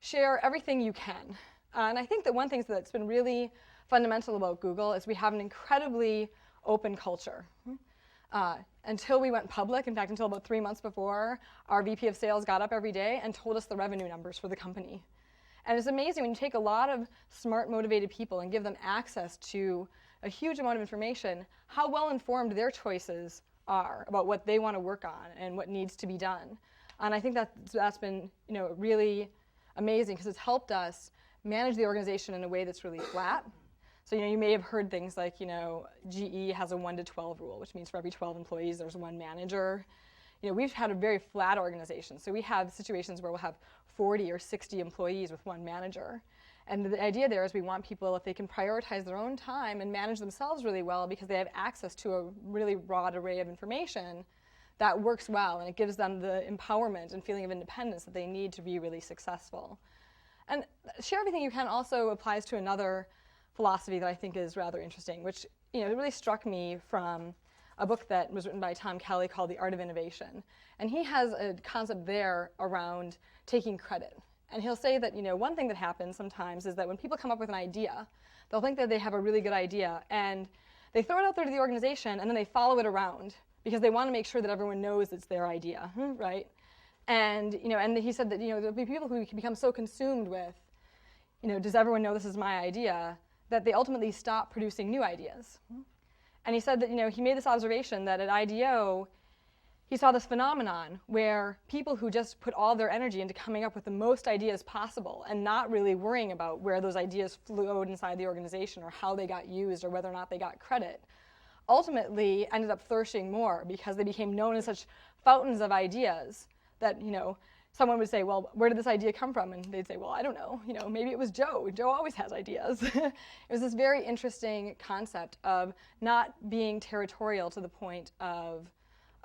share everything you can. And I think that one thing that's been really fundamental about Google is we have an incredibly open culture. Until we went public, in fact, until about 3 months before, our VP of sales got up every day and told us the revenue numbers for the company. And it's amazing when you take a lot of smart, motivated people and give them access to a huge amount of information, how well informed their choices are about what they want to work on and what needs to be done. And I think that's been really amazing because it's helped us manage the organization in a way that's really flat. So you may have heard things like GE has a 1 to 12 rule, which means for every 12 employees there's one manager. We've had a very flat organization, so we have situations where we'll have 40 or 60 employees with one manager. And the idea there is we want people, if they can prioritize their own time and manage themselves really well because they have access to a really broad array of information, that works well, and it gives them the empowerment and feeling of independence that they need to be really successful. And share everything you can also applies to another philosophy that I think is rather interesting, which it really struck me from a book that was written by Tom Kelly called The Art of Innovation. And he has a concept there around taking credit. And he'll say that one thing that happens sometimes is that when people come up with an idea, they'll think that they have a really good idea, and they throw it out there to the organization, and then they follow it around because they want to make sure that everyone knows it's their idea, right? And and he said that there'll be people who can become so consumed with, does everyone know this is my idea, that they ultimately stop producing new ideas. And he said that he made this observation that at IDEO, he saw this phenomenon where people who just put all their energy into coming up with the most ideas possible and not really worrying about where those ideas flowed inside the organization or how they got used or whether or not they got credit, ultimately ended up flourishing more because they became known as such fountains of ideas that someone would say, well, where did this idea come from? And they'd say, well, I don't know. Maybe it was Joe. Joe always has ideas. It was this very interesting concept of not being territorial to the point of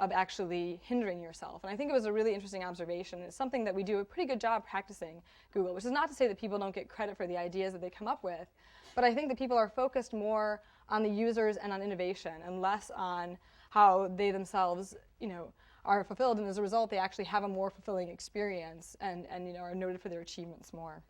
actually hindering yourself. And I think it was a really interesting observation. It's something that we do a pretty good job practicing Google, which is not to say that people don't get credit for the ideas that they come up with, but I think that people are focused more on the users and on innovation and less on how they themselves, are fulfilled, and as a result, they actually have a more fulfilling experience and are noted for their achievements more.